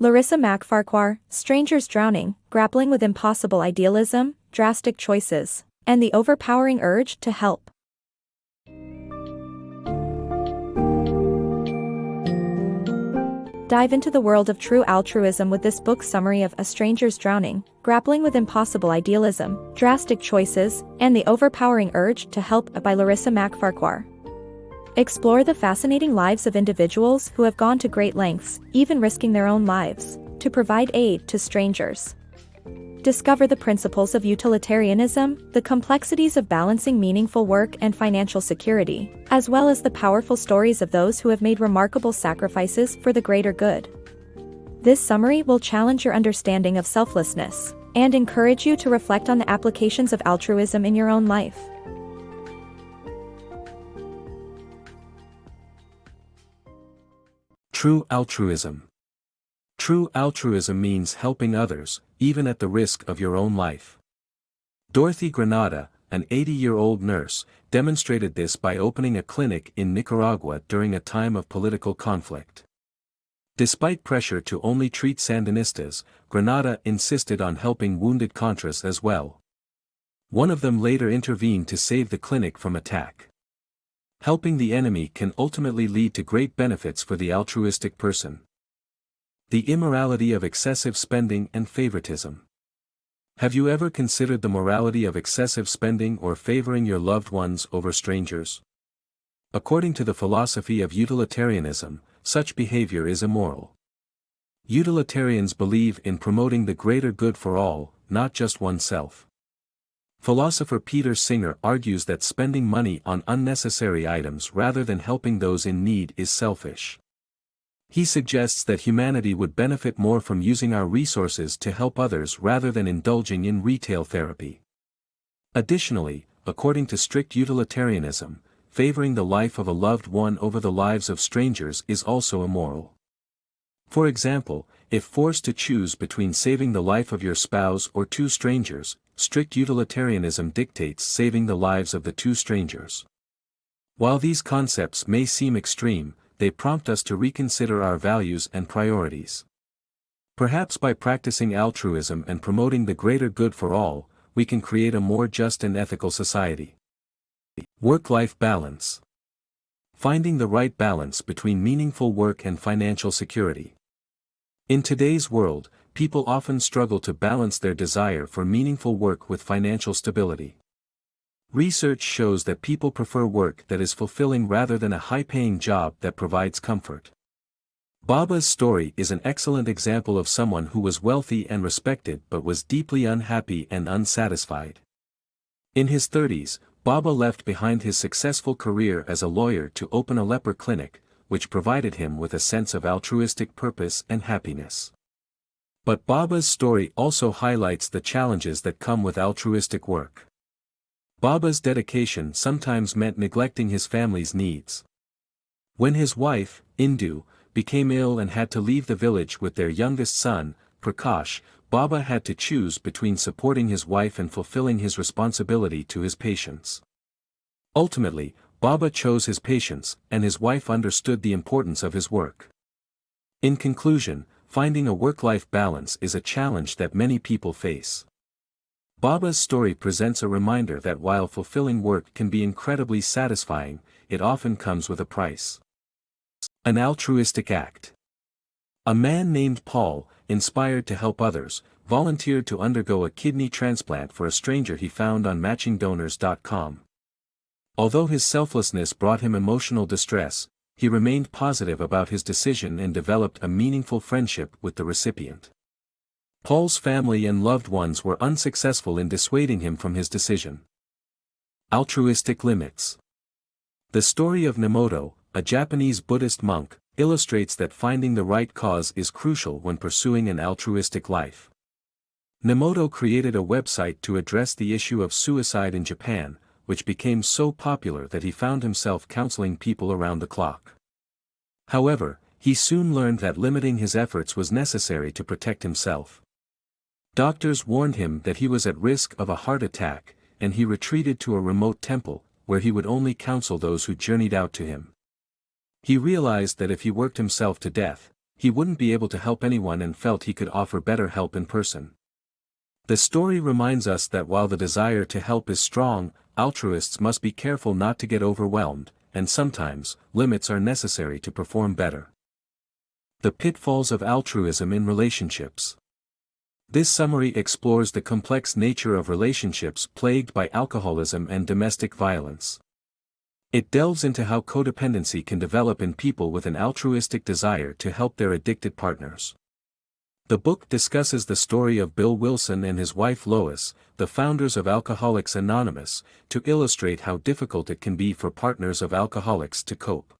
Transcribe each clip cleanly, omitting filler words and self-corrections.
Larissa MacFarquhar, Strangers Drowning, Grappling with Impossible Idealism, Drastic Choices, and the Overpowering Urge to Help. Dive into the world of true altruism with this book summary of A Stranger's Drowning, Grappling with Impossible Idealism, Drastic Choices, and the Overpowering Urge to Help by Larissa MacFarquhar. Explore the fascinating lives of individuals who have gone to great lengths, even risking their own lives, to provide aid to strangers. Discover the principles of utilitarianism, the complexities of balancing meaningful work and financial security, as well as the powerful stories of those who have made remarkable sacrifices for the greater good. This summary will challenge your understanding of selflessness and encourage you to reflect on the applications of altruism in your own life. True altruism. True altruism means helping others, even at the risk of your own life. Dorothy Granada, an 80-year-old nurse, demonstrated this by opening a clinic in Nicaragua during a time of political conflict. Despite pressure to only treat Sandinistas, Granada insisted on helping wounded Contras as well. One of them later intervened to save the clinic from attack. Helping the enemy can ultimately lead to great benefits for the altruistic person. The immorality of excessive spending and favoritism. Have you ever considered the morality of excessive spending or favoring your loved ones over strangers? According to the philosophy of utilitarianism, such behavior is immoral. Utilitarians believe in promoting the greater good for all, not just oneself. Philosopher Peter Singer argues that spending money on unnecessary items rather than helping those in need is selfish. He suggests that humanity would benefit more from using our resources to help others rather than indulging in retail therapy. Additionally, according to strict utilitarianism, favoring the life of a loved one over the lives of strangers is also immoral. For example, if forced to choose between saving the life of your spouse or two strangers, strict utilitarianism dictates saving the lives of the two strangers. While these concepts may seem extreme, they prompt us to reconsider our values and priorities. Perhaps by practicing altruism and promoting the greater good for all, we can create a more just and ethical society. Work-life balance. Finding the right balance between meaningful work and financial security. In today's world, people often struggle to balance their desire for meaningful work with financial stability. Research shows that people prefer work that is fulfilling rather than a high-paying job that provides comfort. Baba's story is an excellent example of someone who was wealthy and respected but was deeply unhappy and unsatisfied. In his 30s, Baba left behind his successful career as a lawyer to open a leper clinic, which provided him with a sense of altruistic purpose and happiness. But Baba's story also highlights the challenges that come with altruistic work. Baba's dedication sometimes meant neglecting his family's needs. When his wife, Indu, became ill and had to leave the village with their youngest son, Prakash, Baba had to choose between supporting his wife and fulfilling his responsibility to his patients. Ultimately, Baba chose his patients, and his wife understood the importance of his work. In conclusion, finding a work-life balance is a challenge that many people face. Baba's story presents a reminder that while fulfilling work can be incredibly satisfying, it often comes with a price. An altruistic act. A man named Paul, inspired to help others, volunteered to undergo a kidney transplant for a stranger he found on matchingdonors.com. Although his selflessness brought him emotional distress, he remained positive about his decision and developed a meaningful friendship with the recipient. Paul's family and loved ones were unsuccessful in dissuading him from his decision. Altruistic limits. The story of Nemoto, a Japanese Buddhist monk, illustrates that finding the right cause is crucial when pursuing an altruistic life. Nemoto created a website to address the issue of suicide in Japan, which became so popular that he found himself counseling people around the clock. However, he soon learned that limiting his efforts was necessary to protect himself. Doctors warned him that he was at risk of a heart attack, and he retreated to a remote temple, where he would only counsel those who journeyed out to him. He realized that if he worked himself to death, he wouldn't be able to help anyone and felt he could offer better help in person. The story reminds us that while the desire to help is strong, altruists must be careful not to get overwhelmed, and sometimes, limits are necessary to perform better. The pitfalls of altruism in relationships. This summary explores the complex nature of relationships plagued by alcoholism and domestic violence. It delves into how codependency can develop in people with an altruistic desire to help their addicted partners. The book discusses the story of Bill Wilson and his wife Lois, the founders of Alcoholics Anonymous, to illustrate how difficult it can be for partners of alcoholics to cope.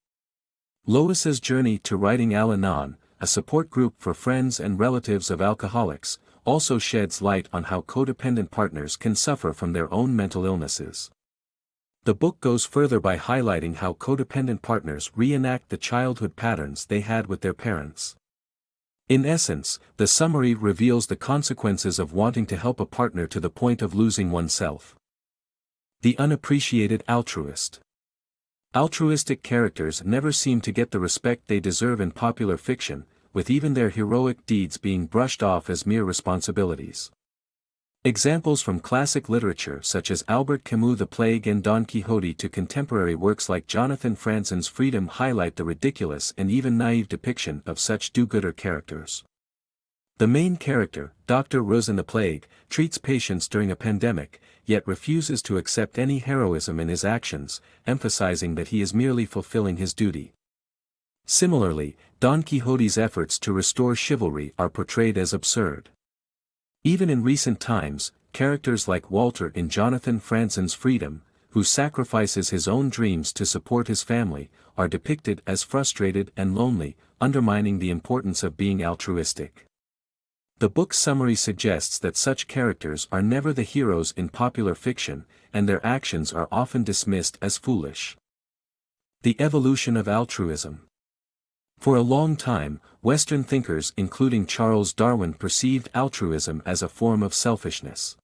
Lois's journey to writing Al-Anon, a support group for friends and relatives of alcoholics, also sheds light on how codependent partners can suffer from their own mental illnesses. The book goes further by highlighting how codependent partners reenact the childhood patterns they had with their parents. In essence, the summary reveals the consequences of wanting to help a partner to the point of losing oneself. The Unappreciated Altruist. Altruistic characters never seem to get the respect they deserve in popular fiction, with even their heroic deeds being brushed off as mere responsibilities. Examples from classic literature such as Albert Camus' The Plague and Don Quixote to contemporary works like Jonathan Franzen's Freedom highlight the ridiculous and even naive depiction of such do-gooder characters. The main character, Dr. Ruz in The Plague, treats patients during a pandemic, yet refuses to accept any heroism in his actions, emphasizing that he is merely fulfilling his duty. Similarly, Don Quixote's efforts to restore chivalry are portrayed as absurd. Even in recent times, characters like Walter in Jonathan Franzen's Freedom, who sacrifices his own dreams to support his family, are depicted as frustrated and lonely, undermining the importance of being altruistic. The book's summary suggests that such characters are never the heroes in popular fiction, and their actions are often dismissed as foolish. The Evolution of Altruism. For a long time, Western thinkers including Charles Darwin perceived altruism as a form of selfishness.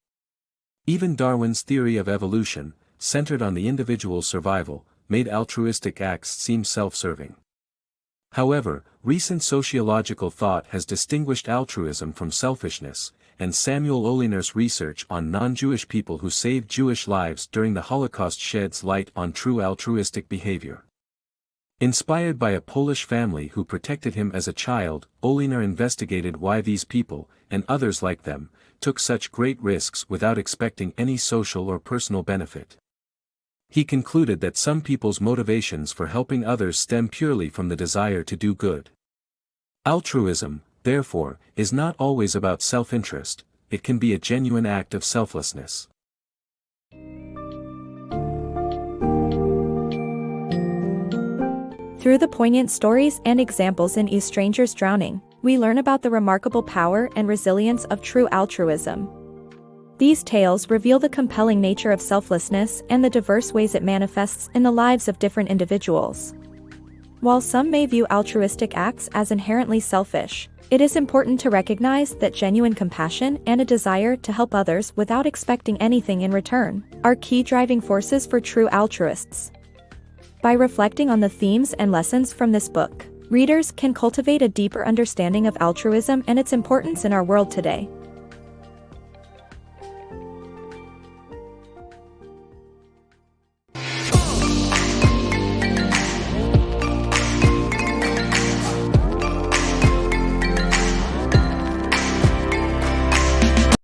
Even Darwin's theory of evolution, centered on the individual's survival, made altruistic acts seem self-serving. However, recent sociological thought has distinguished altruism from selfishness, and Samuel Oliner's research on non-Jewish people who saved Jewish lives during the Holocaust sheds light on true altruistic behavior. Inspired by a Polish family who protected him as a child, Oliner investigated why these people, and others like them, took such great risks without expecting any social or personal benefit. He concluded that some people's motivations for helping others stem purely from the desire to do good. Altruism, therefore, is not always about self-interest, it can be a genuine act of selflessness. Through the poignant stories and examples in A Stranger's Drowning, we learn about the remarkable power and resilience of true altruism. These tales reveal the compelling nature of selflessness and the diverse ways it manifests in the lives of different individuals. While some may view altruistic acts as inherently selfish, it is important to recognize that genuine compassion and a desire to help others without expecting anything in return are key driving forces for true altruists. By reflecting on the themes and lessons from this book, readers can cultivate a deeper understanding of altruism and its importance in our world today.